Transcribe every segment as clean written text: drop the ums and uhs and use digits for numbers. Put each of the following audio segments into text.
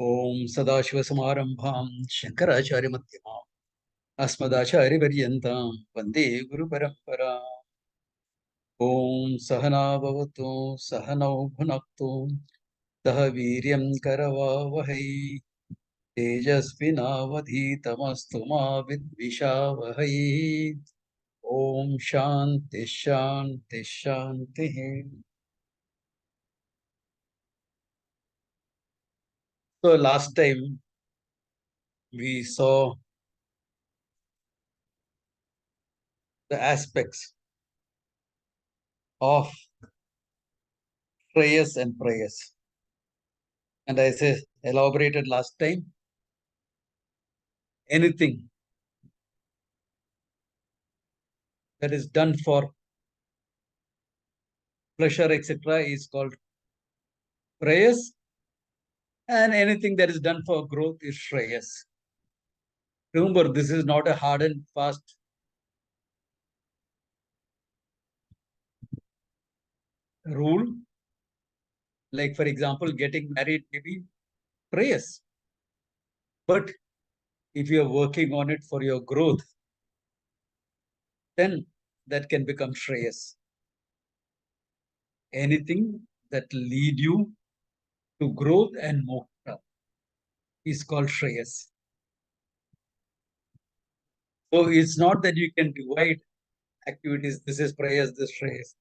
Om Sadashivasamarambham Shankaracharya-madhyamam Asmadacharya-paryantam Vande Guru Parampara. Om Sahana Bhavatu Sahanau Bhunaktu Saha Viryam Karavavahai Tejasvinavadhitamastu ma vidvishavahai. Om Shanti Shanti Shanti. So last time we saw the aspects of prayers and prayers. And as I elaborated last time, anything that is done for pleasure, etc., is called prayers, and anything that is done for growth is shreyas. Remember, this is not a hard and fast rule. Like, for example, getting married may be prayers. But if you are working on it for your growth, then that can become shreyas. Anything that lead you to growth and moksha is called shreyas. So it's not that you can divide activities. This is prayers, this shreyas.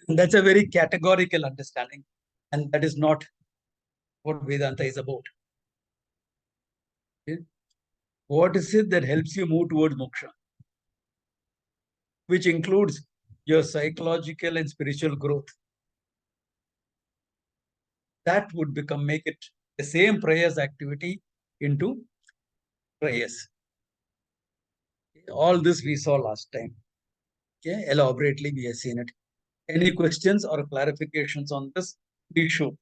That's a very categorical understanding, and that is not what Vedanta is about. Okay? What is it that helps you move towards moksha? Which includes your psychological and spiritual growth. That would make it the same prayers activity into prayers. All this we saw last time. Okay, elaborately we have seen it. Any questions or clarifications on this? Please show.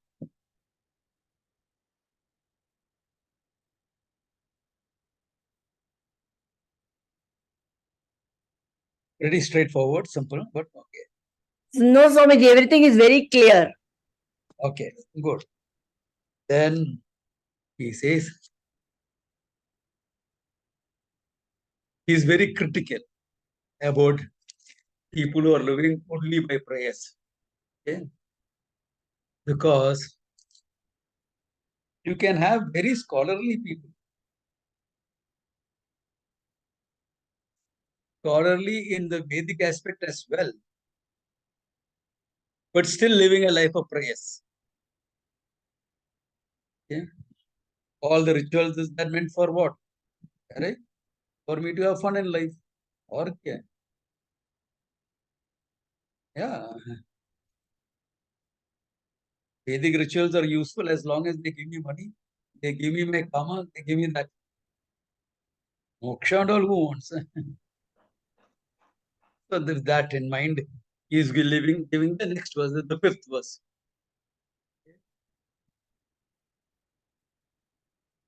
Pretty straightforward, simple, but okay. No, Swamiji, everything is very clear. Okay, good. Then he says, he is very critical about people who are living only by prayers. Okay? Because you can have very scholarly people. Scholarly in the Vedic aspect as well. But still living a life of prayers. Okay? All the rituals is that meant for what? Right? For me to have fun in life. Or okay. Yeah. Vedic rituals are useful as long as they give me money. They give me my karma. They give me that. Moksha and all who wants. So with that in mind, he is giving the next verse, the fifth verse.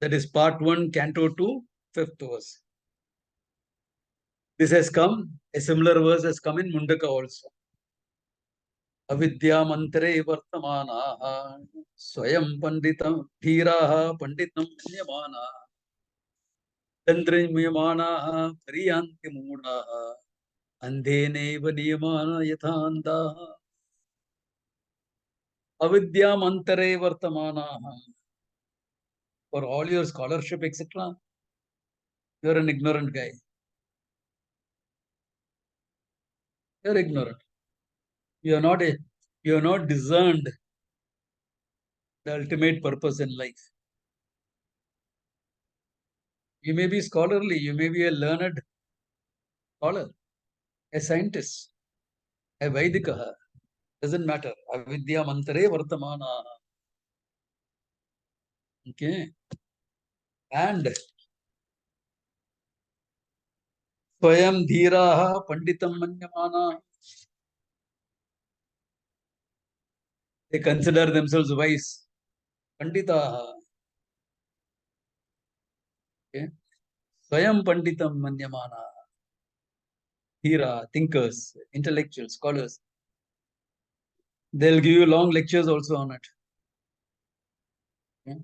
That is part 1, Canto 2, fifth verse. This has come, a similar verse has come in Mundaka also. Avidya mantre vartamana swayam panditam dhiraha panditam manyamana tandrimyamana pariyanti moodaha andheneva niyamana yathandaha. Avidya mantre vartamana. For all your scholarship, etc., you're an ignorant guy. You're ignorant. You are not discerned the ultimate purpose in life. You may be scholarly, you may be a learned scholar, a scientist, a Vaidikaha, doesn't matter. Avidya mantare vartamana. Okay. And swayam dhiraha panditam manyamana. They consider themselves wise. Panditaha. Okay. Swayam panditam manyamana. Dhira, thinkers, intellectuals, scholars. They'll give you long lectures also on it. Okay.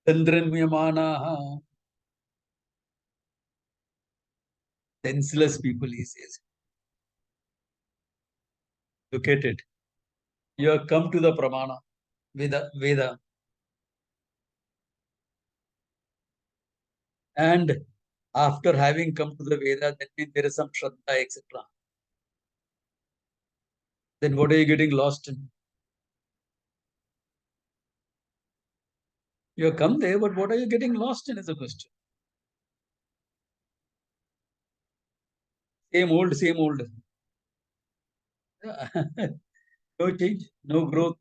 Tandranmyamanaha. Senseless people, he says. Look at it. You have come to the Pramana, Veda. And after having come to the Veda, that means there is some Shraddha, etc. Then what are you getting lost in? You have come there, but what are you getting lost in is a question. Same old, same old. No change, no growth.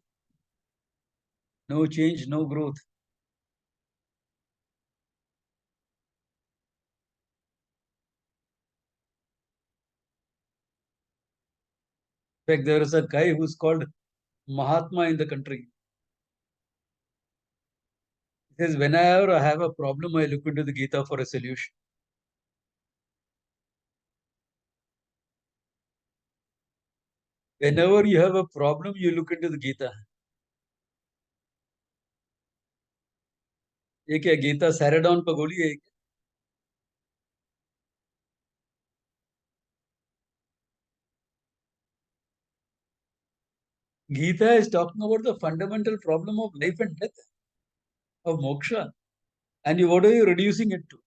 No change, no growth. In fact, there is a guy who's called Mahatma in the country. He says, whenever I have a problem, I look into the Gita for a solution. Whenever you have a problem, you look into the Gita. ये क्या Gita Saridon पर गोली है? Gita is talking about the fundamental problem of life and death, of moksha. And what are you reducing it to?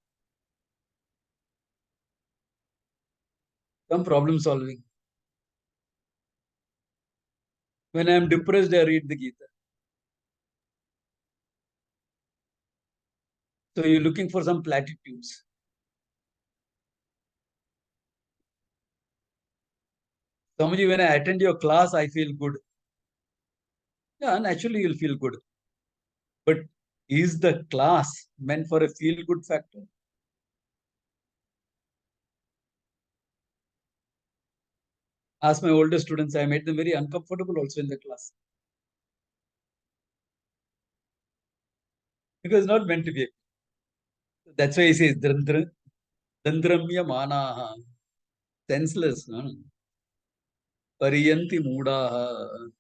Some problem solving. When I am depressed, I read the Gita. So you're looking for some platitudes. Somebody, when I attend your class, I feel good. Yeah, naturally you'll feel good. But is the class meant for a feel-good factor? Ask my older students, I made them very uncomfortable also in the class. Because it's not meant to be. That's why he says, Dandramya manaha. Senseless. No? Pariyanti moodaha.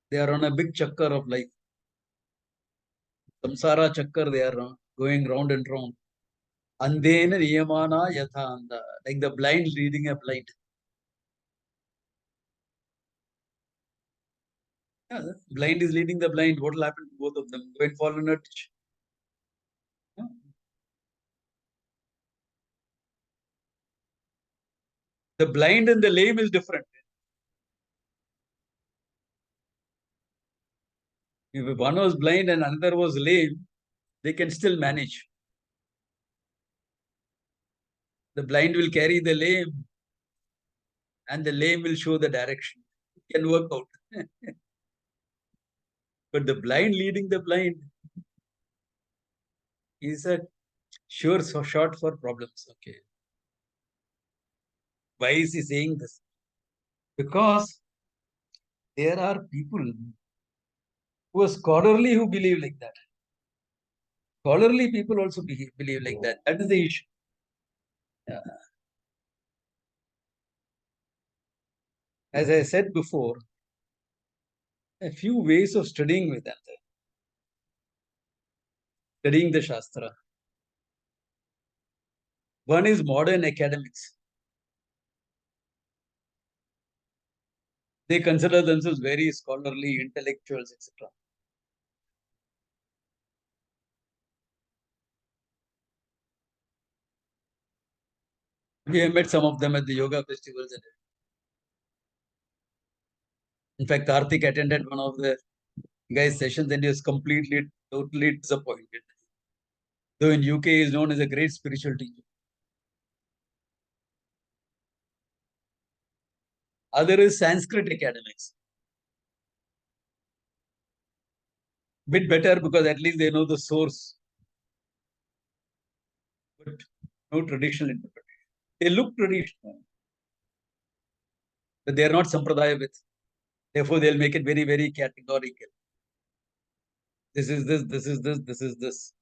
They are on a big chakkar of life. Samsara chakkar, they are going round and round. Andena niyamana yatha anda. Like the blind leading a blind. Yeah, blind is leading the blind. What will happen to both of them? Go and fall in a ditch. Yeah. The blind and the lame is different. If one was blind and another was lame, they can still manage. The blind will carry the lame and the lame will show the direction. It can work out. But the blind leading the blind is a sure shot for problems. Okay. Why is he saying this? Because there are people who are scholarly who believe like that. Scholarly people also believe like that. That is the issue. Yeah. As I said before, a few ways of studying Vedanta, studying the Shastra. One is modern academics. They consider themselves very scholarly, intellectuals, etc. We have met some of them at the yoga festivals. In fact, Karthik attended one of the guys' sessions and he was completely, totally disappointed. Though in UK he is known as a great spiritual teacher. Other is Sanskrit academics. Bit better because at least they know the source. But no traditional interpretation. They look traditional, but they are not sampradaya with. Therefore, they'll make it very, very categorical. This is this, this is this, this is this.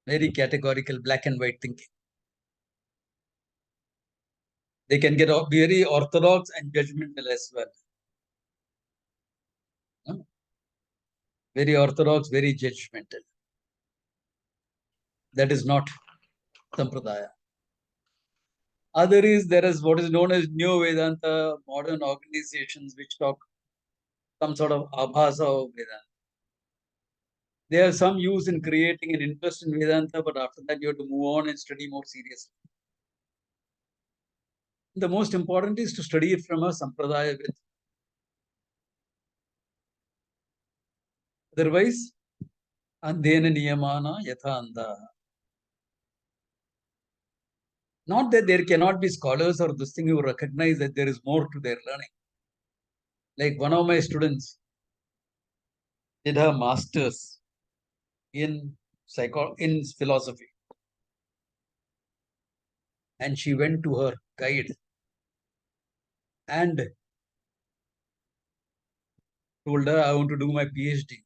Very categorical, black and white thinking. They can get very orthodox and judgmental as well. very orthodox, very judgmental. That is not Sampradaya. Other is there is what is known as Neo Vedanta, modern organizations which talk some sort of abhasa of Vedanta. They have some use in creating an interest in Vedanta, but after that you have to move on and study more seriously. The most important is to study it from a Sampradaya with. Otherwise, Andhena Niyamana Yatha Anda. Not that there cannot be scholars or this thing who recognize that there is more to their learning. Like one of my students did her master's in in philosophy, and she went to her guide and told her, I want to do my PhD.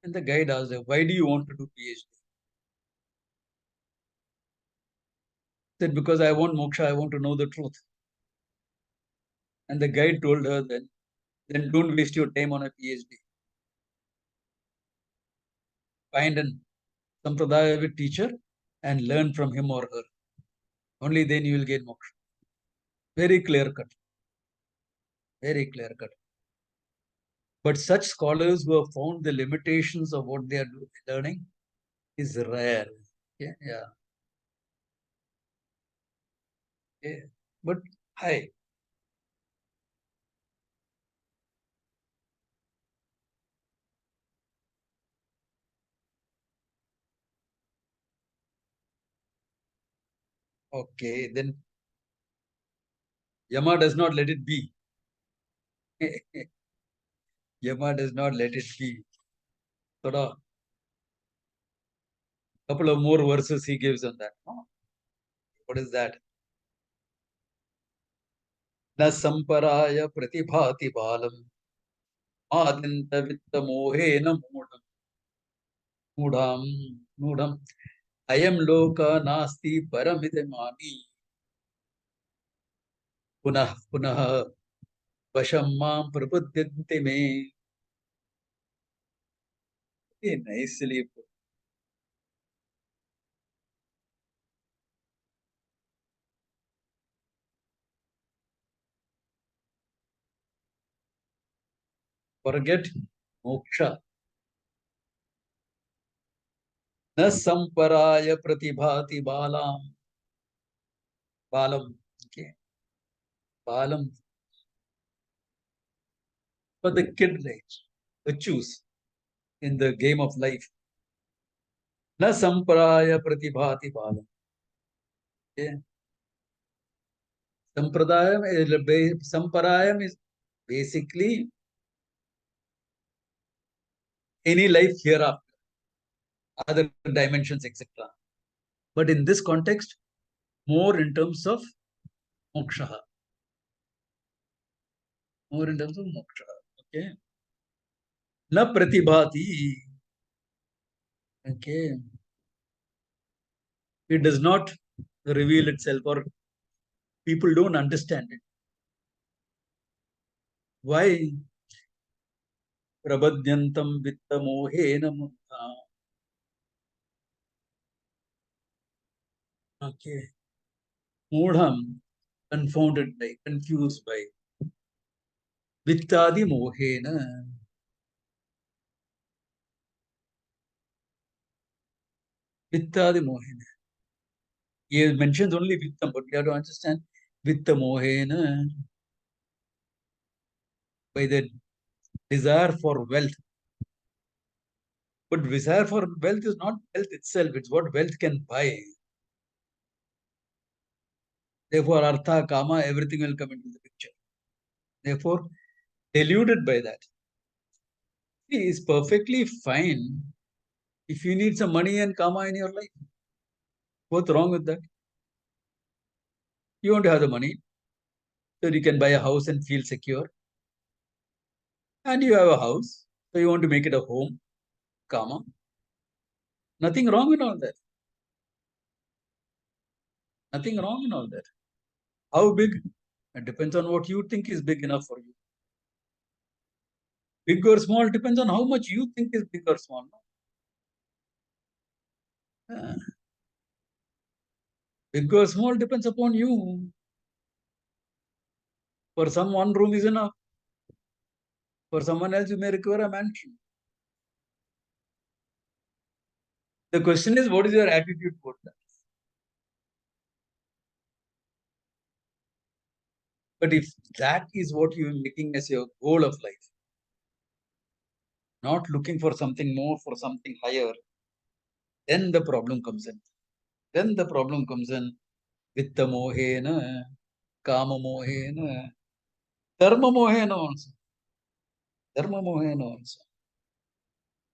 And the guide asked her, why do you want to do PhD? She said, because I want moksha, I want to know the truth. And the guide told her then don't waste your time on a PhD. Find an Sampradaya teacher and learn from him or her. Only then you will get moksha. Very clear cut. Very clear cut. But such scholars who have found the limitations of what they are learning is rare. Yeah. Yeah. But hi. Okay, then Yama does not let it be. Yama does not let it be. Sort of couple of more verses he gives on that. Oh, what is that? Na samparaya pratibhati balam adinta vitta mohena mudam mudam mudam ayam loka nasti paramidamani punah punah vasham mam prabudyanti me. Very nicely put. Forget moksha. Na samparaya pratibhati balam. Okay. Balam for the kid age, choose in the game of life. Na samparaya pratibhati balam. Okay. Samparayam is basically any life hereafter, other dimensions, etc. But in this context, more in terms of moksha. More in terms of moksha. Okay. Na pratibhati. Okay. It does not reveal itself, or people don't understand it. Why? Prabhadyantam vitta mohena mukha. Okay. Mudham, confounded by, confused by. Vittadi mohena. Vittadi mohena. He mentions only vittam, but you have to understand vitta mohena by the desire for wealth. But desire for wealth is not wealth itself, it's what wealth can buy. Therefore, artha, kama, everything will come into the picture. Therefore, deluded by that. He is perfectly fine if you need some money and kama in your life. What's wrong with that? You want to have the money so you can buy a house and feel secure. And you have a house, so you want to make it a home, kama. Nothing wrong in all that. Nothing wrong in all that. How big? It depends on what you think is big enough for you. Big or small depends on how much you think is big or small. Big or small depends upon you. For some, one room is enough. For someone else, you may require a mansion. The question is, what is your attitude toward that? But if that is what you are making as your goal of life, not looking for something more, for something higher, then the problem comes in. Then the problem comes in vitta mohena, kama mohena, dharma mohena also. Dharma mohena also.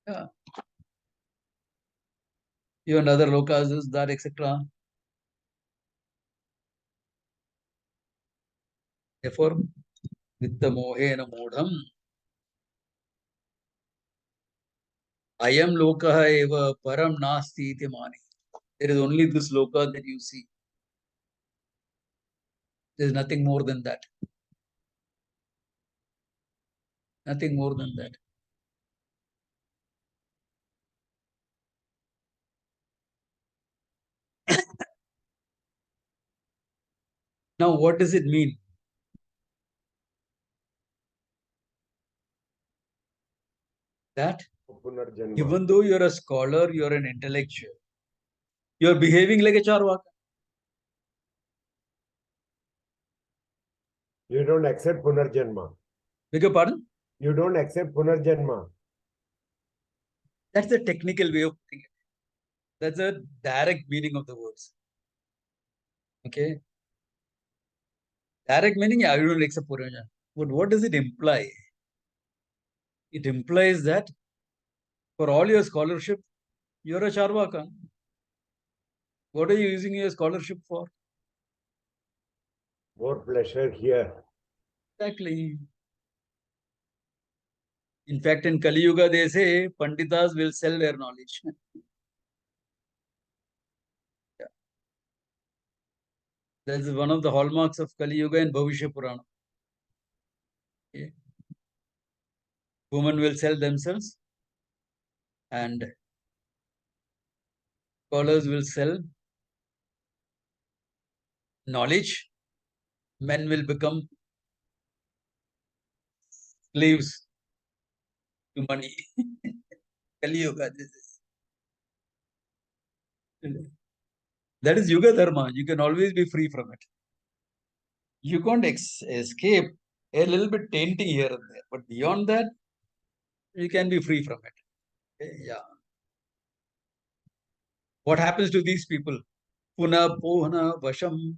Yeah. Even other lokas, that, etc. Therefore, vitta mohena modham, ayam lokaha eva param nasti iti mani. There is only this loka that you see. There is nothing more than that. Nothing more than that. Now, what does it mean? That even though you're a scholar, you're an intellectual, you're behaving like a charvaka. You don't accept Punarjanma. Beg your pardon? You don't accept Punarjanma. That's the technical way of putting it. That's a direct meaning of the words. Okay? Direct meaning, yeah, you don't accept Puranja. But what does it imply? It implies that for all your scholarship, you're a charvaka. What are you using your scholarship for? More pleasure here. Exactly. In fact, in Kali Yuga, they say Panditas will sell their knowledge. Yeah. That's one of the hallmarks of Kali Yuga in Bhavishya Purana. Okay. Women will sell themselves and scholars will sell knowledge. Men will become slaves to money. Kali Yuga, this is. That is Yuga Dharma. You can always be free from it. You can't escape a little bit tainting here and there. But beyond that, you can be free from it. Okay? Yeah. What happens to these people? Puna pohana vasham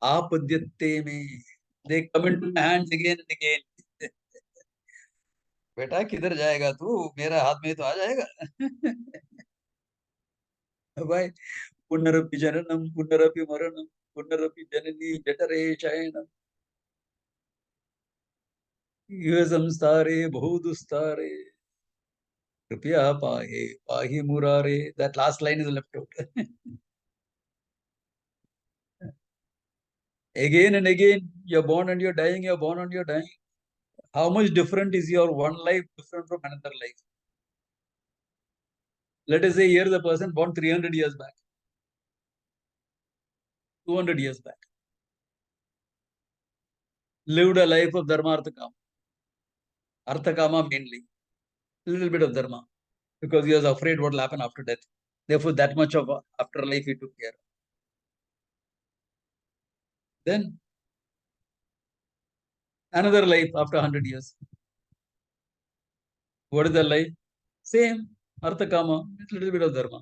apadyate me. They come into my hands again and again. बेटा किधर जाएगा तू मेरा हाथ में तो आ जाएगा भाई पुनरपि जननम पुनरपि मरणम पुनरपि जननी जठरे शयनम इह संस्तारे बहुदुस्तारे कृपया पाहे पाहि मुरारे. That last line is left out. Again and again, you're born and you're dying, you're born and you're dying. How much different is your one life different from another life? Let us say here the person born 300 years back, 200 years back, lived a life of dharma, artha, kama. Artha, kama mainly, a little bit of dharma, because he was afraid what will happen after death. Therefore, that much of afterlife he took care of. Then, another life after 100 years. What is the life? Same, artha, kama, a little bit of dharma.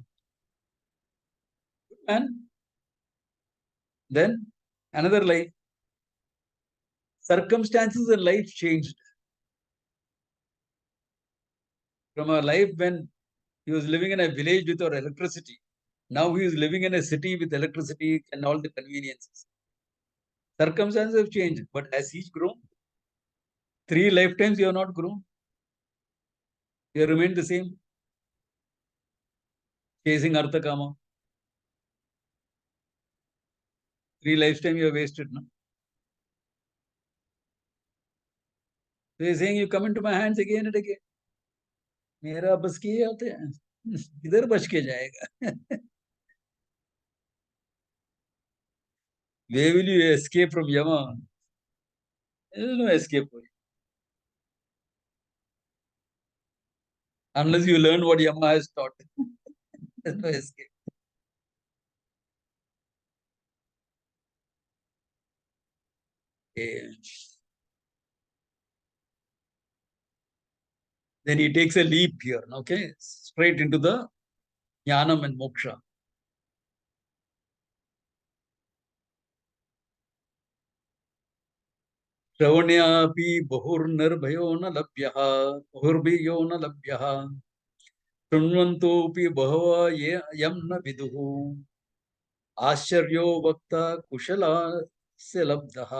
And then, another life. Circumstances in life changed. From a life when he was living in a village without electricity, now he is living in a city with electricity and all the conveniences. Circumstances have changed, but has he grown? 3 lifetimes you have not grown. You have remained the same. Chasing Artha Kama. 3 lifetimes you have wasted. No? So he's saying, you come into my hands again and again. मेरा बस किए आते हैं, किधर बच के जाएगा? Where will you escape from Yama? There is no escape for you. Unless you learn what Yama has taught. There's no escape. Okay. Then he takes a leap here, okay? Straight into the Jnanam and Moksha. श्रवण्यापि बहुर्निर्भयो न लभ्यः बहुर्भियो न लभ्यः शृण्वन्तोऽपि बहवः ये यं न विदुः आश्चर्यो वक्ता कुशलस्य लब्धः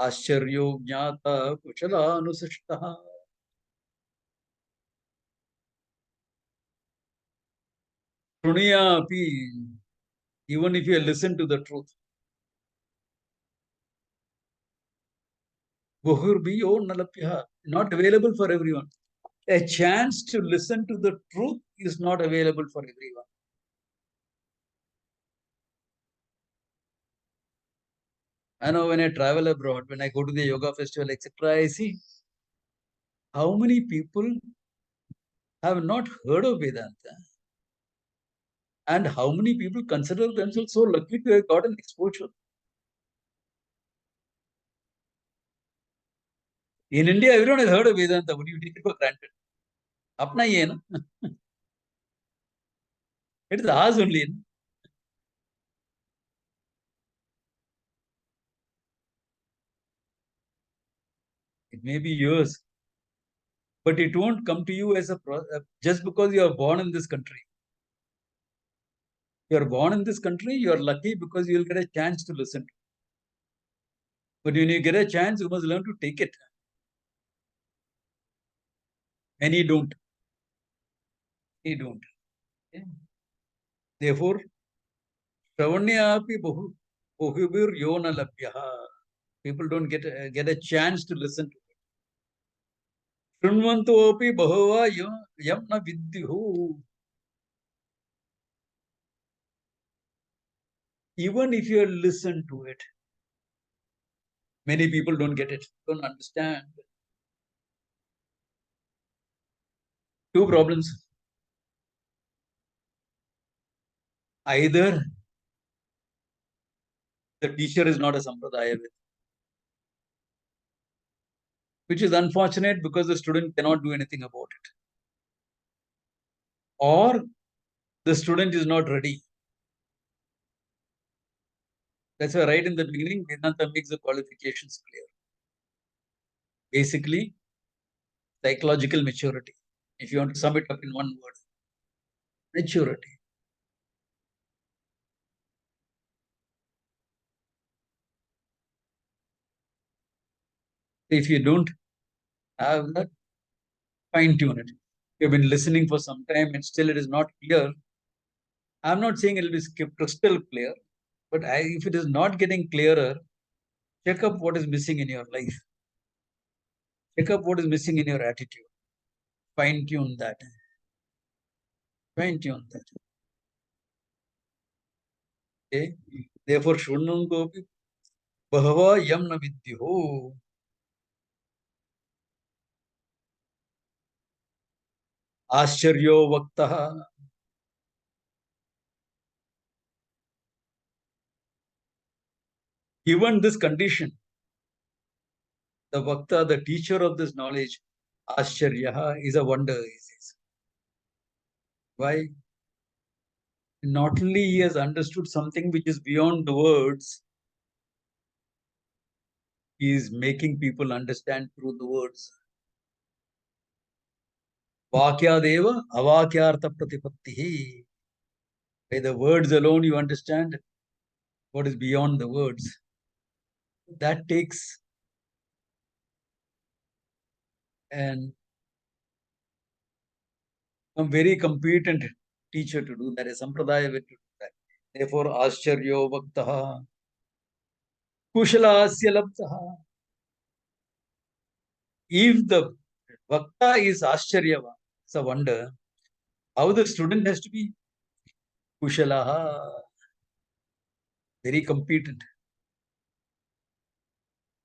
आश्चर्यो ज्ञाता कुशलानुशिष्टः शृणुयापि, even if you listen to the truth, बहुर्भियो न लभ्यः, not available for everyone. A chance to listen to the truth is not available for everyone. I know when I travel abroad, when I go to the yoga festival, etc., I see how many people have not heard of Vedanta and how many people consider themselves so lucky to have gotten exposure. In India, everyone has heard of Vedanta, but you take it for granted. Apna hi hai na? It is ours only. Na? It may be yours, but it won't come to you as just because you are born in this country. You are born in this country, you are lucky because you will get a chance to listen to. But when you get a chance, you must learn to take it. Many don't. Many don't. Okay? Therefore, Shravanya Bahu Bahubir Yona Labhyaha. People don't get a chance to listen to it. Shunvantopi Bahava Yamna Vidyuhu. Even if you listen to it, many people don't get it, don't understand. Two problems. Either the teacher is not a Sampradaya, which is unfortunate because the student cannot do anything about it. Or the student is not ready. That's why right in the beginning, Vedanta makes the qualifications clear. Basically, psychological maturity. If you want to sum it up in one word, maturity. If you don't have that, fine tune it. You've been listening for some time and still it is not clear. I'm not saying it will be crystal clear, but if it is not getting clearer, check up what is missing in your life. Check up what is missing in your attitude. Fine tune that. Fine tune that. Okay. Therefore, Shunangopi Bahava Yamna Vidyuho. Ascharyo Vaktaha. Given this condition, the Vakta, the teacher of this knowledge, Ascharyaha, is a wonder. He says. Why? Not only he has understood something which is beyond the words, he is making people understand through the words. Vakyadeva avakyartha pratipattihi. By the words alone you understand what is beyond the words. That takes a very competent teacher to do that, a sampradaya way to do that. Therefore, Ascharyo Vaktaha Kushalasya Labtaha. If the Vakta is Ascharyavan, it's a wonder, how the student has to be Kushalaha, very competent.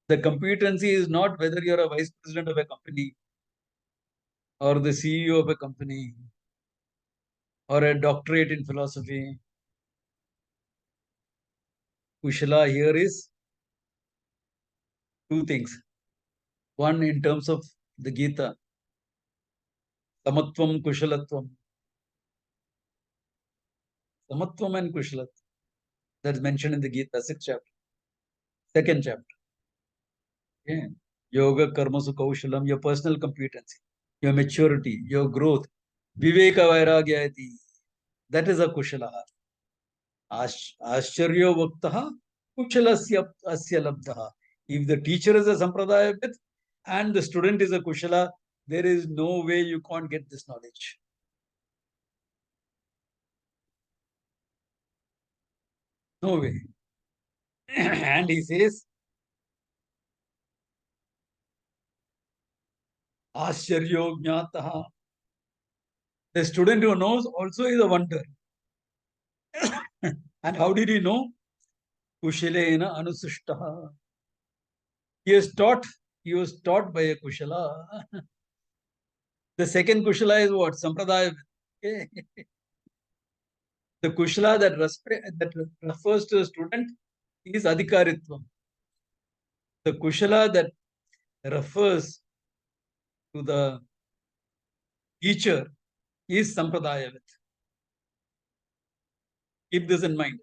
The competency is not whether you're a vice president of a company or the CEO of a company or a doctorate in philosophy. Kushala here is two things. One, in terms of the Gita, Samatvam Kushalatvam. Samatvam and Kushalatvam. That's mentioned in the Gita, 6th chapter. 2nd chapter. Okay. Yoga, Karma, Kaushalam, your personal competency, your maturity, your growth. Viveka Vairagyati. That is a Kushala. Ashcharyo Vaktaha Kushalasya Asya Labdha. If the teacher is a Sampradayavit and the student is a Kushala, there is no way you can't get this knowledge. No way. And he says, Ashcharyo Jnataha. The student who knows also is a wonder. And how did he know? Kushalena Anusushtaha. He was taught by a Kushala. The second Kushala is what? Sampradaya. Okay. The Kushala that refers to a student is Adhikaritvam. The Kushala that refers to the teacher is Sampradayavit. Keep this in mind.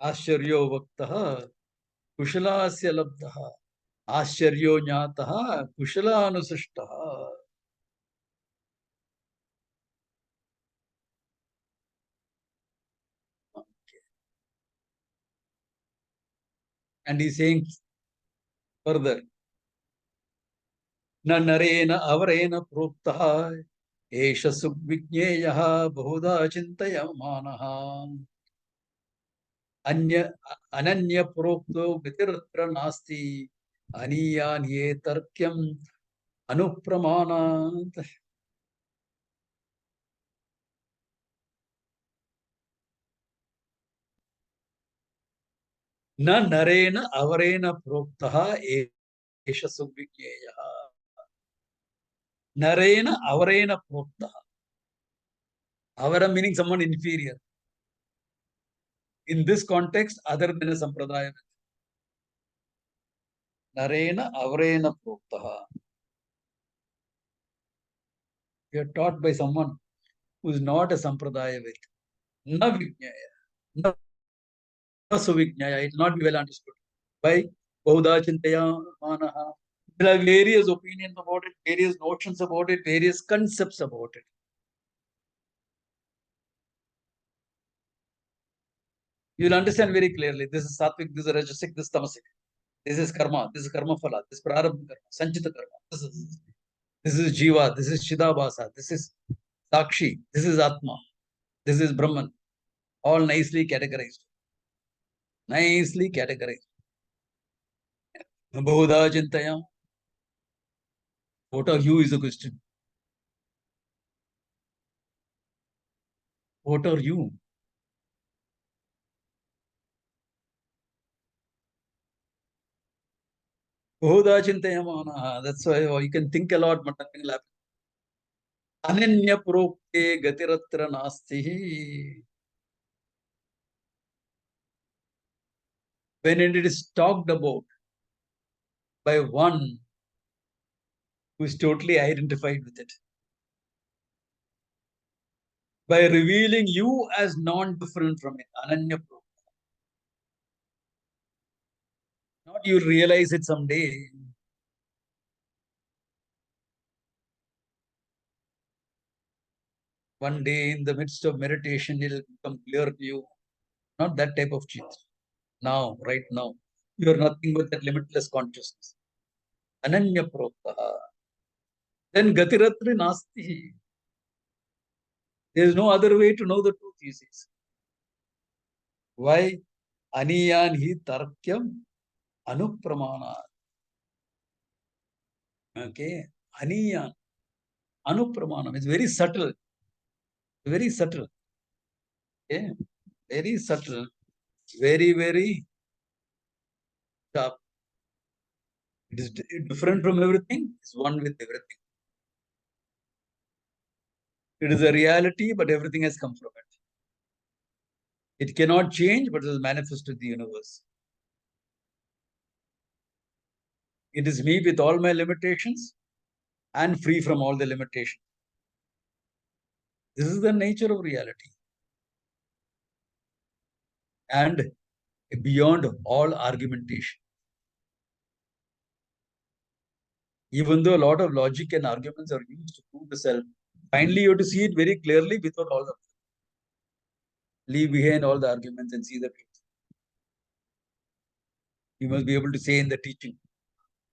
Ashcharyo Vaktaha Kushalasya Labdhaha Ashcharyo Jnataha Kushala Anusushtaha. And he's saying further, Na narena avarena proktaha esha sugvijneyaha bahuda chintayamanaha anya ananya prokto gatiratra nasti aniyanye tarkyam anupramanat. Na narena avarena proktaha esha sugvijneyaha. Narena avarena proktaha. Avara meaning someone inferior. In this context, other than a sampradaya. Narena avarena proktaha. You are taught by someone who is not a sampradayavit. Na vijnaya. Na suvijnaya. It will not be well understood. By Bahuda Chintaya Manaha. There are various opinions about it, various notions about it, various concepts about it. You will understand very clearly. This is sattvic, this is rajasic, this is tamasic. This is karma, this is karma phala, this is prarabdha karma, sanchita karma. This is jiva, this is chidabhasa, this is sakshi, this is atma, this is brahman. All nicely categorized. Nicely categorized. Bahuda Chintaya. What are you is the question. What are you? Bahuda Chintayamana. That's why you can think a lot, but nothing will happen. Ananya prokte gatiratra nasti. When it is talked about by one who is totally identified with it, by revealing you as non-different from it, Ananya prokte. Not you realize it someday. One day in the midst of meditation, it will become clear to you. Not that type of chit. Now, right now, you are nothing but that limitless consciousness. Ananya proktaha. Then gatiratri nasti. There is no other way to know the truth, he says. Why? Aniyan hi tarkyam anupramana. Okay. Aniya. Anupramanam. It's very subtle. Very subtle. Okay. Very subtle. Very, very sharp. It is different from everything. It's one with everything. It is a reality, but everything has come from it. It cannot change, but it is manifested in the universe. It is me with all my limitations and free from all the limitations. This is the nature of reality. And beyond all argumentation. Even though a lot of logic and arguments are used to prove the self, finally you have to see it very clearly without all of them. Leave behind all the arguments and see the truth. You must be able to say in the teaching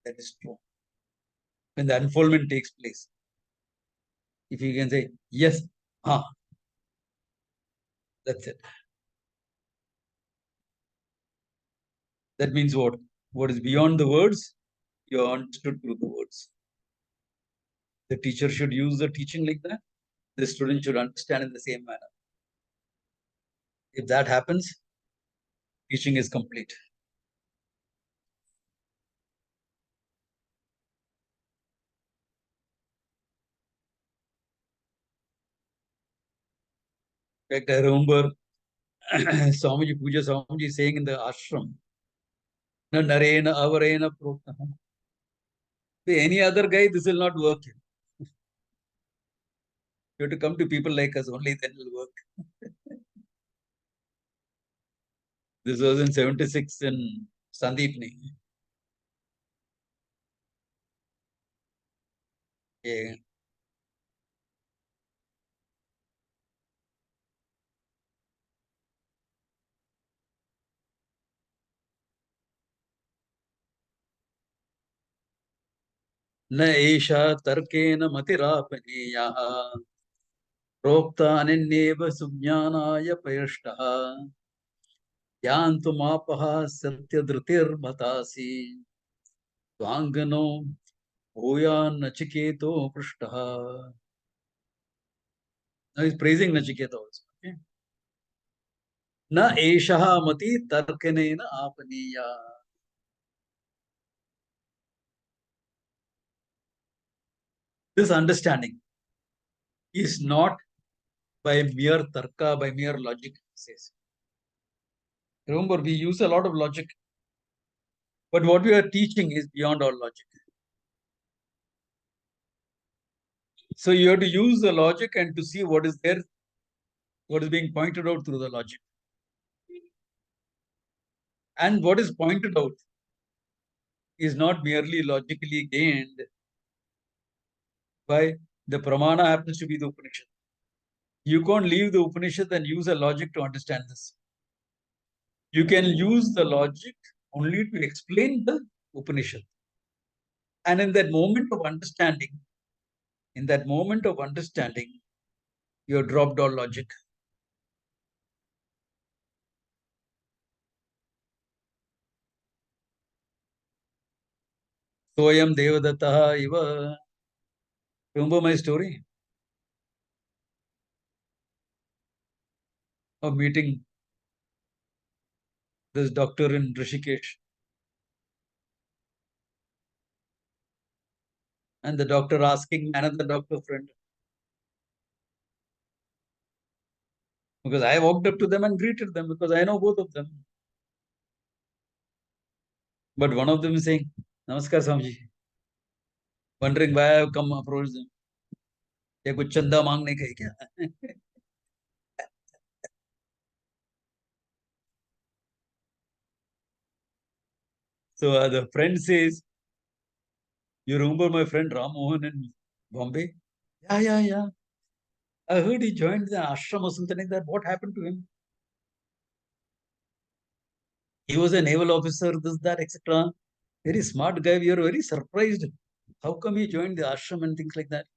that is true. When the unfoldment takes place, if you can say, yes, that's it. That means what? What is beyond the words, you are understood through the words. The teacher should use the teaching like that. The student should understand in the same manner. If that happens, teaching is complete. In fact, I remember Swamiji Puja Swamiji saying in the ashram, Na narena avarena proktaha. Any other guy, this will not work. You have to come to people like us, only then it will work. This was in 76 in Sandeepni. Yeah. न एषा तर्केण मतिरापनीयः प्रोक्तान्येव सुज्ञानाय पयष्टः यान्तुमापः सत्यधृतिर्मतासि त्वाङ्गनो भूयान्नचिकेतो पृष्टः. Now he's praising Nachiketa also. Okay? Na eshaha mati tarkanena apaniya. This understanding is not by mere tarka, by mere logic, he says. Remember, we use a lot of logic, but what we are teaching is beyond all logic. So you have to use the logic and to see what is there, what is being pointed out through the logic. And what is pointed out is not merely logically gained by the pramana happens to be the Upanishad. You can't leave the Upanishad and use a logic to understand this. You can use the logic only to explain the Upanishad. And in that moment of understanding, you have dropped all logic. Soyam Devadatta Iva. Remember my story of meeting this doctor in Rishikesh. And the doctor asking another doctor friend. Because I walked up to them and greeted them because I know both of them. But one of them is saying, Namaskar Swamiji. Wondering why I have come approach them. या कुछ चंदा मांगने का है क्या? So the friend says, you remember my friend Ram Mohan in Bombay? Yeah. I heard he joined the ashram or something like that. What happened to him? He was a naval officer, this, that, etc. Very smart guy. We are very surprised. How come he joined the ashram and things like that?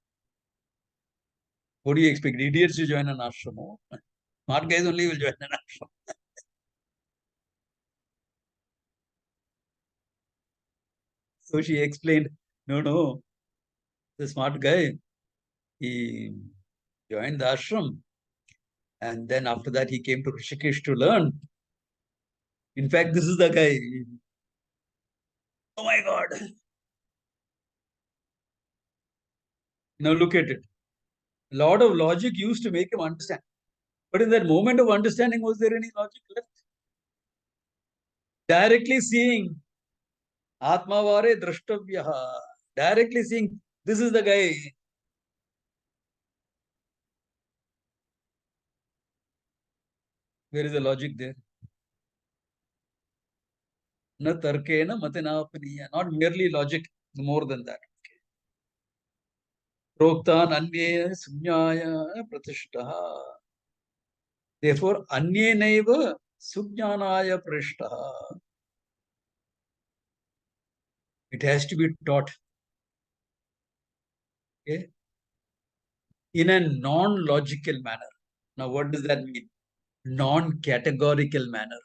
What do you expect? Idiots to join an ashram? Oh, smart guys only will join an ashram. So she explained, no. the smart guy, he joined the ashram. And then after that, he came to Rishikesh to learn. In fact, this is the guy. Oh my God. Now look at it. A lot of logic used to make him understand. But in that moment of understanding, was there any logic left? Directly seeing Atmavare Drashtavyaha. Directly seeing this is the guy. Where is the logic there? Na tarkena matinapaniya. Not merely logic, more than that. Proktan anye sunyaya pratishtaha. Therefore, anyenaiva sujnanaya prishtaha. It has to be taught. Okay? In a non-logical manner. Now, what does that mean? Non-categorical manner.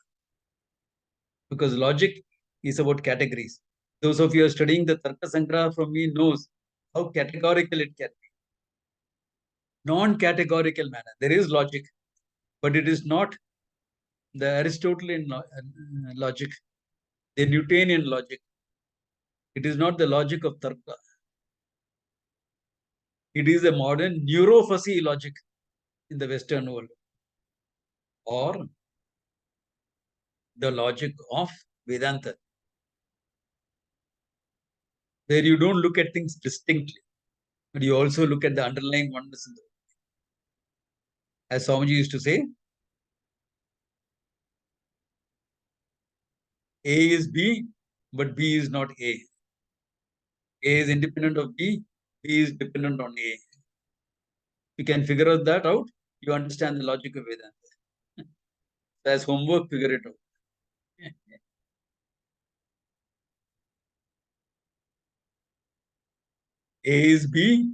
Because logic is about categories. Those of you who are studying the Tarka Sangraha from me knows how categorical it can be. Non-categorical manner. There is logic, but it is not the Aristotelian logic, the Newtonian logic. It is not the logic of Tarka. It is a modern neurofuzzy logic in the Western world, or the logic of Vedanta, where you don't look at things distinctly, but you also look at the underlying oneness. As Swamiji used to say, A is B, but B is not A. A is independent of B, B is dependent on A. You can figure out that out, you understand the logic of Vedanta. As homework, figure it out. A is B,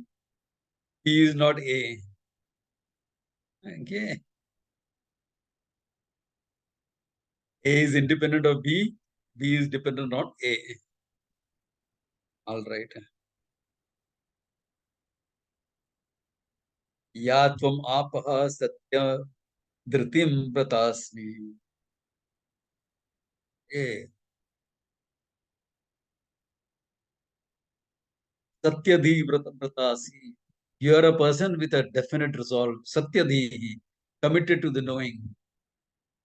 B is not A. Okay. A is independent of B, B is dependent on A. All right. Ya tvam apaha satya dhritim pratasmi. Satyadhi Vratasi. You are a person with a definite resolve. Satyadhi, committed to the knowing.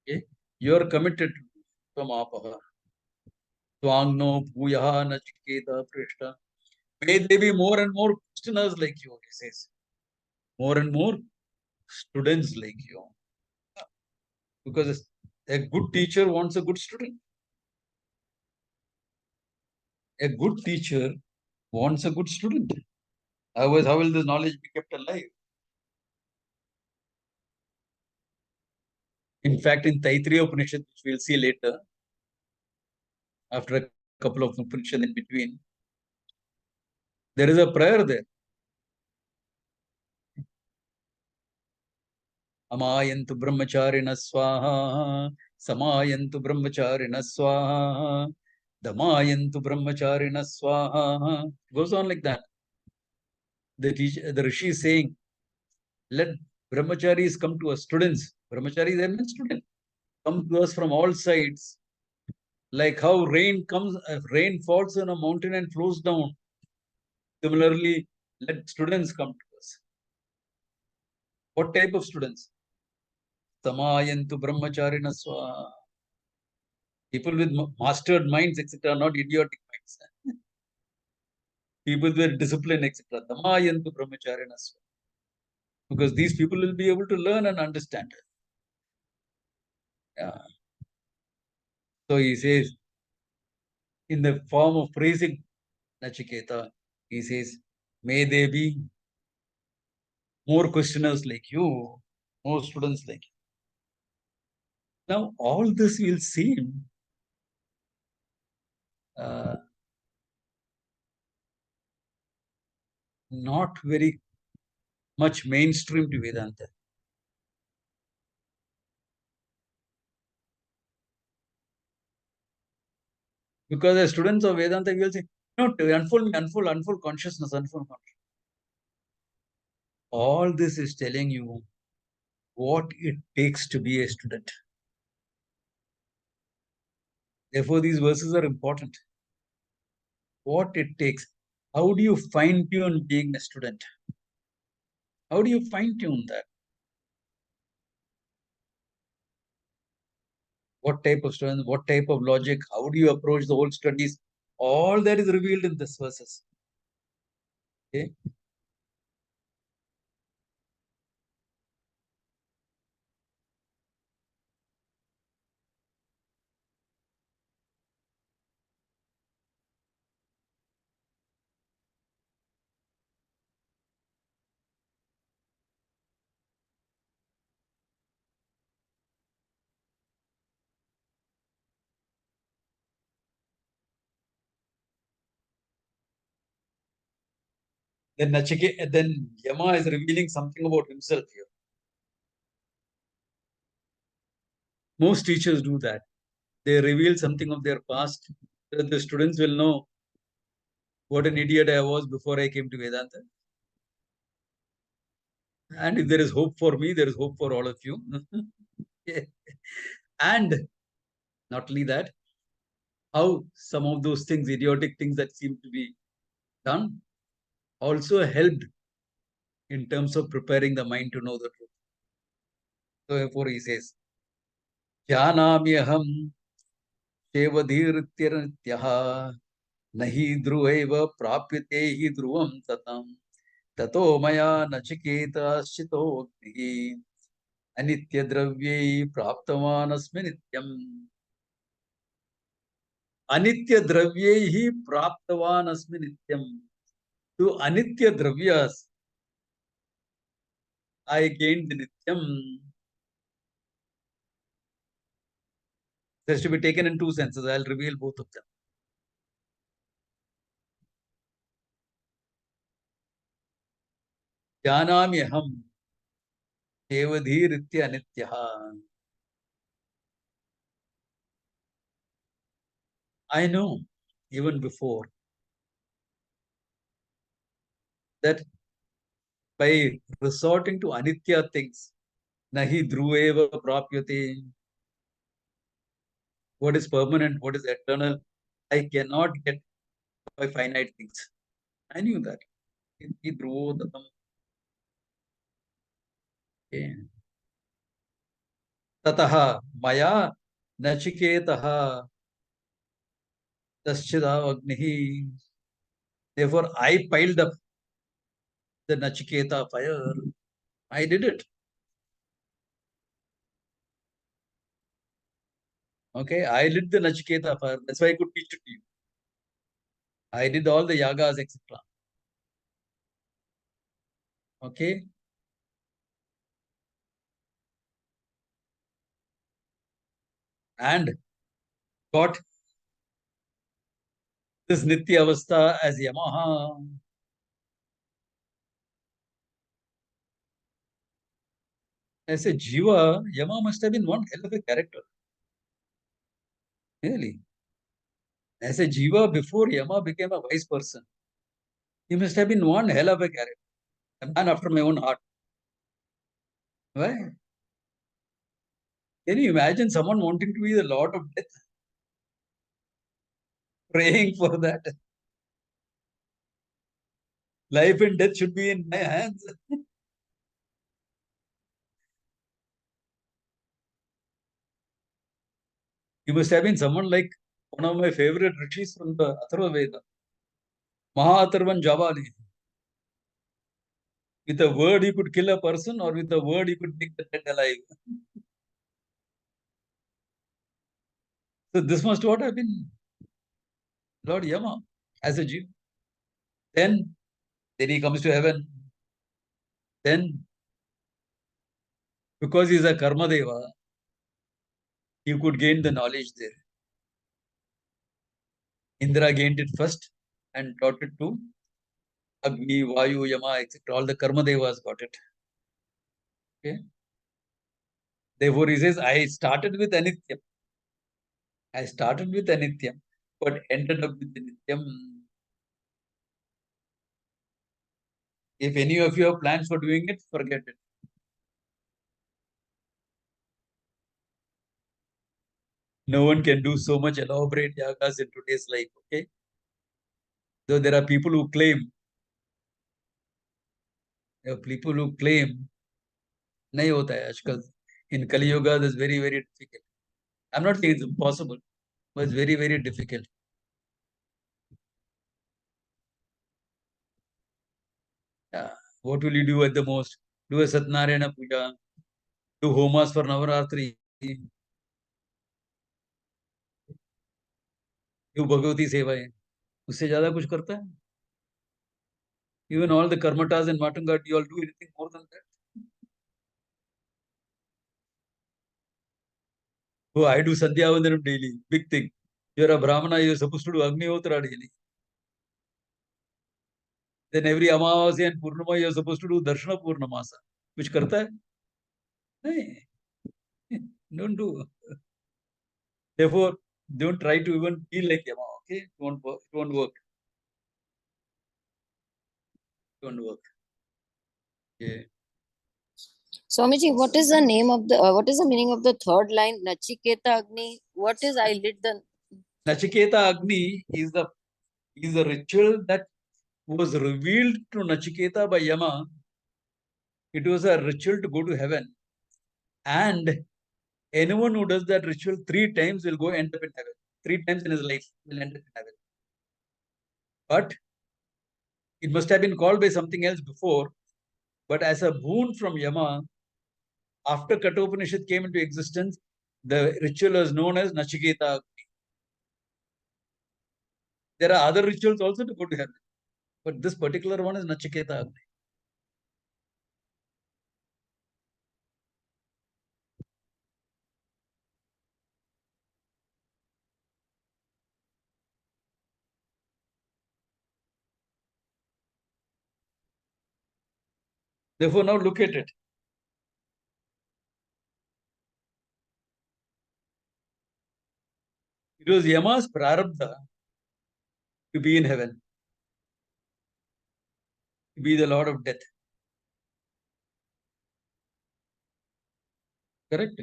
Okay? You are committed to Mapaha. Twangno Puyaha Nachiketa Prishta. May there be more and more questioners like you, he says. More and more students like you. Because a good teacher wants a good student. A good teacher wants a good student. Otherwise, how will this knowledge be kept alive? In fact, in Taittiriya Upanishad, which we'll see later, after a couple of Upanishads in between, there is a prayer there. Amayantu brahmacharina swaha, samayantu brahmacharina swaha, damayantu brahmacharina swaha. Goes on like that. The Rishi is saying, let brahmacharis come to us, students. Brahmachari, they mean student. Come to us from all sides. Like how rain comes, rain falls on a mountain and flows down. Similarly, let students come to us. What type of students? Samayantu brahmacharina swaha. People with mastered minds, etc., not idiotic minds. People with discipline, etc. Damayantu brahmacharina swaha. Because these people will be able to learn and understand. Yeah. So he says, in the form of praising Nachiketa, he says, may there be more questioners like you, more students like you. Now, all this will seem not very much mainstream to Vedanta. Because as students of Vedanta, you will say, no, unfold consciousness, unfold consciousness. All this is telling you what it takes to be a student. Therefore, these verses are important. What it takes. How do you fine-tune being a student? How do you fine-tune that? What type of student, what type of logic, how do you approach the whole studies? All that is revealed in this verses. Okay. Then Yama is revealing something about himself here. Most teachers do that. They reveal something of their past so that the students will know what an idiot I was before I came to Vedanta. And if there is hope for me, there is hope for all of you. And not only that, how some of those things, idiotic things that seem to be done, also helped in terms of preparing the mind to know the truth. So therefore he says, Jnanamyaham Shevadhirityaratyah Nahi Dhruvaiva Prapyate hi Dhruvam Tatam Tato Maya Nachiketa Shito Agnihi Anitya Dravyai Praptavan Asmi Nityam Anitya Dravyai Praptavan Asmi Nityam. To Anitya Dravyas, I gained the Nityam. This is to be taken in two senses. I'll reveal both of them. Jnanamyaham Devadhiritya Anityaha. I know, even before, that by resorting to Anitya things, Nahi Dhruveva Prapyate, what is permanent, what is eternal, I cannot get by finite things. I knew that. Iti Dhruvo Datam. Okay. Tataha Maya Nachiketaha Taschida Agnihi. Therefore, I piled up the Nachiketa fire. I did it. Okay, I lit the Nachiketa fire. That's why I could teach it to you. I did all the yagas, etc. Okay. And got this Nitya Avastha as Yamaha. I say, Jiva, Yama must have been one hell of a character. Really. I say, Jiva, before Yama became a wise person, he must have been one hell of a character. A man after my own heart. Why? Can you imagine someone wanting to be the Lord of Death? Praying for that. Life and death should be in my hands. He must have been someone like one of my favorite rishis from the Atharva Veda, Mahatharvan Javali. With a word, he could kill a person, or with a word, he could make the dead alive. So this must what have been Lord Yama as a Jew. Then he comes to heaven. Then, because he's a Karma Deva, he could gain the knowledge there. Indra gained it first and taught it to Agni, Vayu, Yama, etc. All the Karma Devas got it. Okay. Therefore, he says, I started with Anityam. But ended up with Nityam. If any of you have plans for doing it, forget it. No one can do so much elaborate yagas in today's life, okay? Though there are people who claim, nahi hota hai aajkal. In Kali Yuga, that's very, very difficult. I'm not saying it's impossible, but it's very, very difficult. Yeah. What will you do at the most? Do a Satnarayana Puja, do homas for Navaratri, do Bhagavati Sevaएं. उससे ज्यादा कुछ करता है? Even all the karmatas in Matunga, do you all do anything more than that? Oh, I do Sandhya Vandanam daily. Big thing. You're a Brahmana, you're supposed to do Agnihotra daily. Then every Amavasya and Purnama, you're supposed to do Darshana Purnamasa. Which karta hai? Nahi. Don't do. Therefore, don't try to even feel like Yama, okay? It won't work. It won't work. It won't work. Okay. Swamiji, what is the meaning of the third line? Nachiketa Agni. What is I lit the Nachiketa Agni is the ritual that was revealed to Nachiketa by Yama. It was a ritual to go to heaven. And anyone who does that ritual 3 times will go end up in heaven. 3 times in his life will end up in heaven. But it must have been called by something else before. But as a boon from Yama, after Kathopanishad came into existence, the ritual is known as Nachiketa. There are other rituals also to go to heaven. But this particular one is Nachiketa. Therefore, now look at it. It was Yama's prarabdha to be in heaven, to be the Lord of Death. Correct?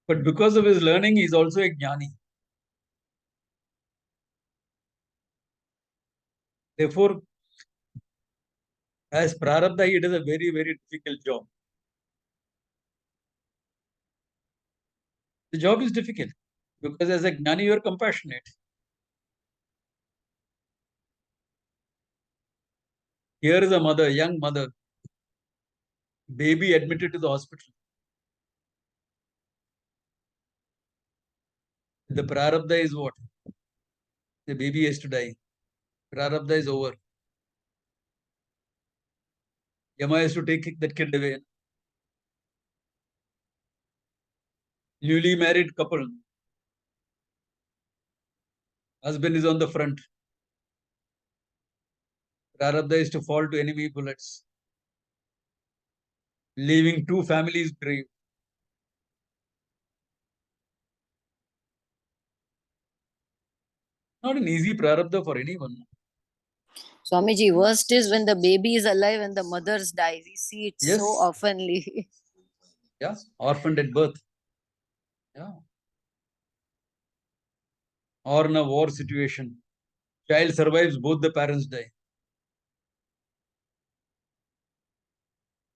But because of his learning, he is also a jnani. Therefore, as prarabdha, it is a very, very difficult job. The job is difficult because as a jnani, you are compassionate. Here is a mother, young mother, baby admitted to the hospital. The prarabdha is what? The baby has to die. Prarabdha is over. Yama has to take that kid away. Newly married couple. Husband is on the front. Prarabdha is to fall to enemy bullets, leaving 2 families brave. Not an easy prarabdha for anyone. Swamiji? Worst is when the baby is alive and the mothers die. We see it Yes. so oftenly. Yeah, orphaned at birth. Yeah. Or in a war situation. Child survives, both the parents die.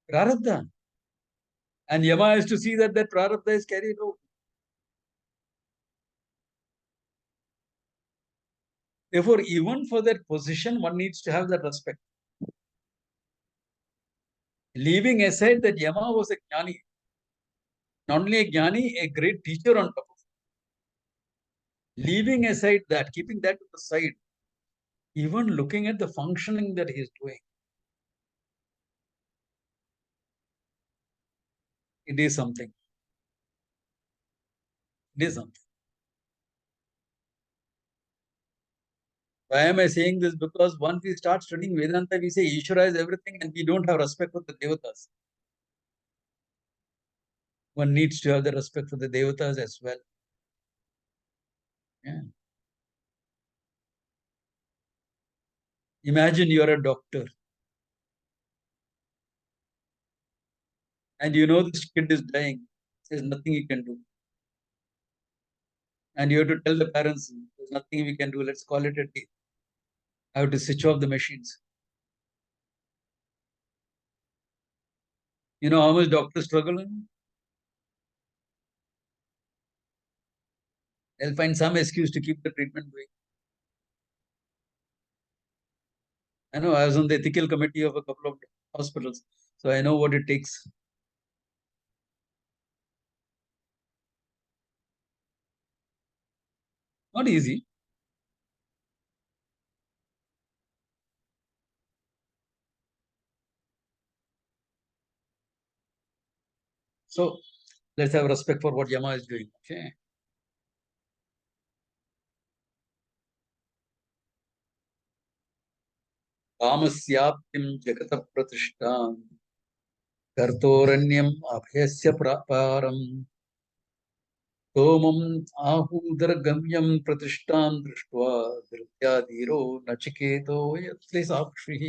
Prarabdha. And Yama has to see that prarabdha is carried out. Therefore, even for that position, one needs to have that respect. Leaving aside that Yama was a jnani, not only a jnani, a great teacher on top of it. Leaving aside that, keeping that to the side, even looking at the functioning that he is doing, it is something. It is something. Why am I saying this? Because once we start studying Vedanta, we say Ishvara is everything and we don't have respect for the Devatas. One needs to have the respect for the Devatas as well. Yeah. Imagine you are a doctor and you know this kid is dying. There's nothing you can do. And you have to tell the parents, there's nothing we can do. Let's call it a day. I have to switch off the machines. You know how much doctors struggle? They'll find some excuse to keep the treatment going. I know I was on the ethical committee of a couple of hospitals, so I know what it takes. Not easy. So let's have respect for what Yama is doing. Okay. कामस्याप्तिं जगतः प्रतिष्ठां कर्तोरण्यम् अभयस्य प्रापारम् सोमम् आहूदरगम्यं प्रतिष्ठां दृष्ट्वा धृत्या धीरो नचिकेतो यत्र साक्षिः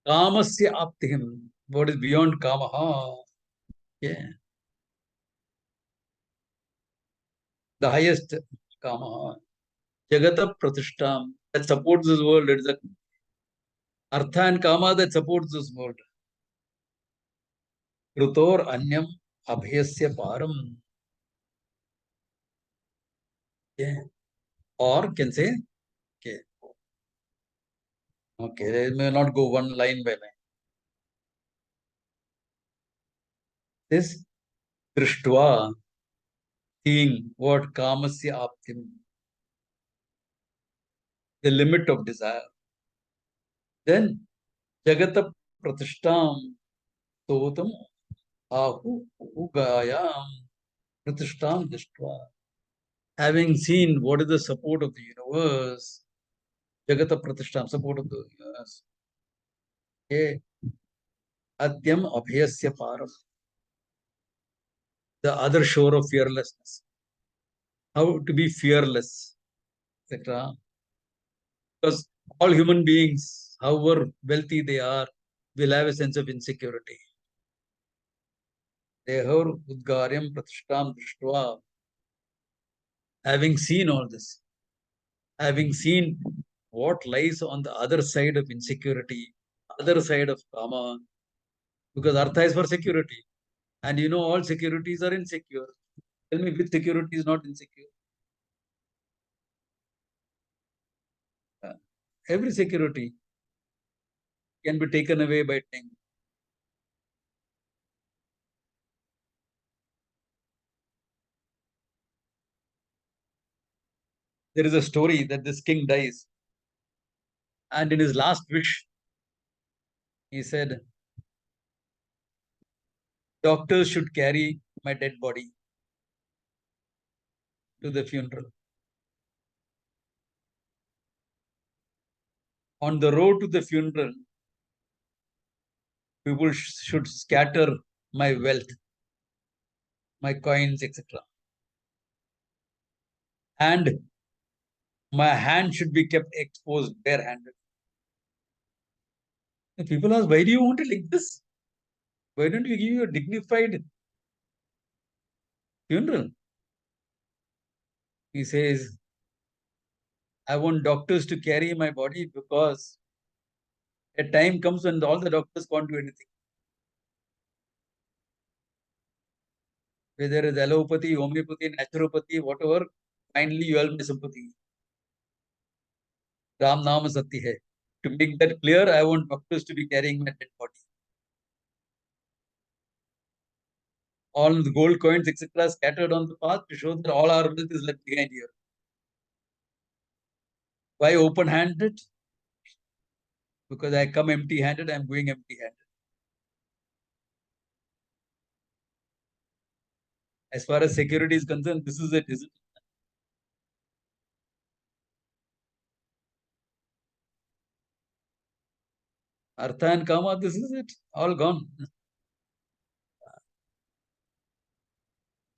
कामस्य आप्तिं. What is beyond kamaha? Yeah. The highest kamaha. Jagata pratishtam. That supports this world. It is the artha and kama that supports this world. Krutor anyam abhyasya param. Yeah. Or can say, okay, okay, they may not go one line by line. This drishtva, seeing what kamasya aptim, the limit of desire. Then jagata pratishtam totam ahu ugayam pratishtam drishtva. Having seen what is the support of the universe, jagata pratishtam, support of the universe. Okay. Adyam abhyasya param. The other shore of fearlessness. How to be fearless, etc. Because all human beings, however wealthy they are, will have a sense of insecurity. Dehor udgaryam pratishtam drishtva. Having seen all this, having seen what lies on the other side of insecurity, other side of kama, because artha is for security. And you know, all securities are insecure. Tell me which security is not insecure? Every security can be taken away by time. There is a story that this king dies. And in his last wish, he said, doctors should carry my dead body to the funeral. On the road to the funeral, people should scatter my wealth, my coins, etc. And my hand should be kept exposed, barehanded. And people ask, why do you want it like this? Why don't you give you a dignified funeral? He says, I want doctors to carry my body because a time comes when all the doctors can't do anything. Whether it's allopathy, homeopathy, naturopathy, whatever, finally you have my sympathy. Ram Nama Sati hai. To make that clear, I want doctors to be carrying my dead body. All the gold coins, etc., scattered on the path to show that all our wealth is left behind here. Why open-handed? Because I come empty-handed, I'm going empty-handed. As far as security is concerned, this is it, isn't it? Artha and Kama, this is it. All gone.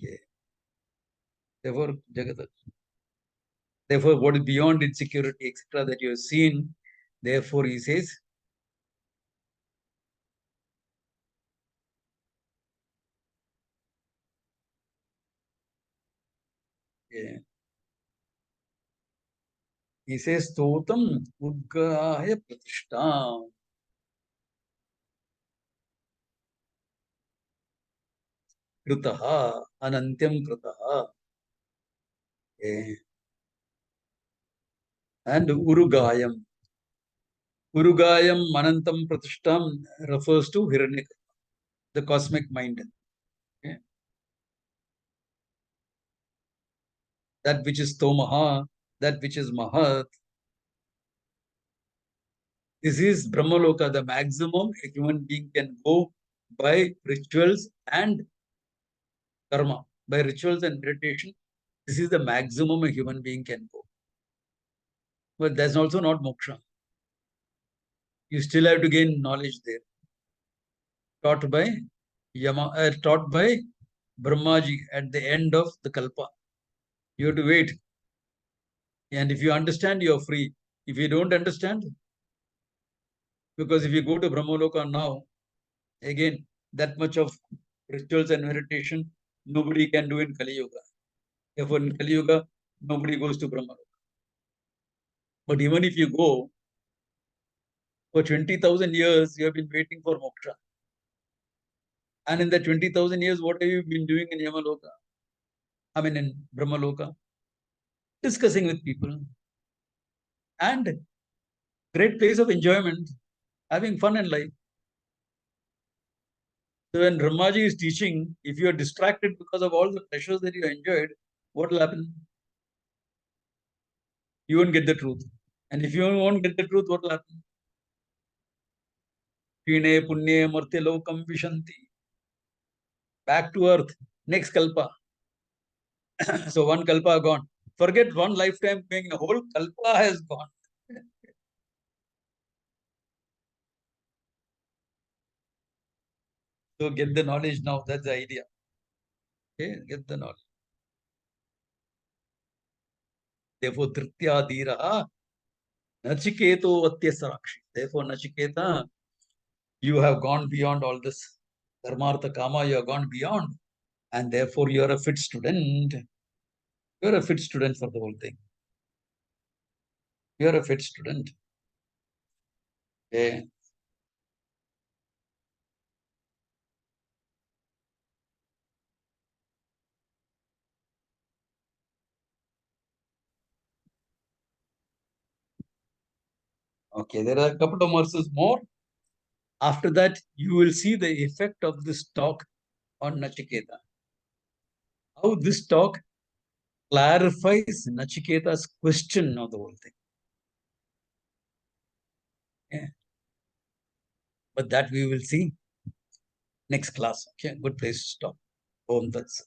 Okay. Therefore, Jagat. Therefore, what is beyond insecurity, etc., that you have seen, therefore, he says, yeah. He says, Totam Udgahaya Pratishtam. Krutaha Anantyam Krutaha. Yeah. And Urugayam. Urugayam Manantam Pratishtam refers to Hiranyaka, the cosmic mind. Okay. That which is Tomaha, that which is Mahat. This is Brahmaloka, the maximum a human being can go by rituals and karma. By rituals and meditation, this is the maximum a human being can go. But that's also not moksha. You still have to gain knowledge there. Taught by taught by Brahmaji at the end of the kalpa. You have to wait. And if you understand, you are free. If you don't understand, because if you go to Brahmaloka now, again, that much of rituals and meditation, nobody can do in Kali Yuga. Therefore, in Kali Yuga, nobody goes to Brahmaloka. But even if you go, for 20,000 years, you have been waiting for moksha. And in that 20,000 years, what have you been doing in Yamaloka? I mean, in Brahmaloka? Discussing with people. And great place of enjoyment, having fun in life. So when Brahmaji is teaching, if you are distracted because of all the pleasures that you enjoyed, what will happen? You won't get the truth. And if you won't get the truth, what will happen? Pine punye martya lokam vishanti. Back to earth. Next kalpa. So one kalpa gone. Forget one lifetime going, the whole kalpa has gone. So get the knowledge now. That's the idea. Okay, get the knowledge. Therefore, Tritya Dhiraha Nachiketo Vatyasarakshi. Therefore, Nachiketa, you have gone beyond all this. Dharmartha Kama, you have gone beyond. And therefore, you are a fit student. You are a fit student for the whole thing. You are a fit student. Okay. Okay, there are a couple of verses more. After that, you will see the effect of this talk on Nachiketa. How this talk clarifies Nachiketa's question of the whole thing. Yeah. But that we will see next class. Okay, good place to stop. Om Tat Sat.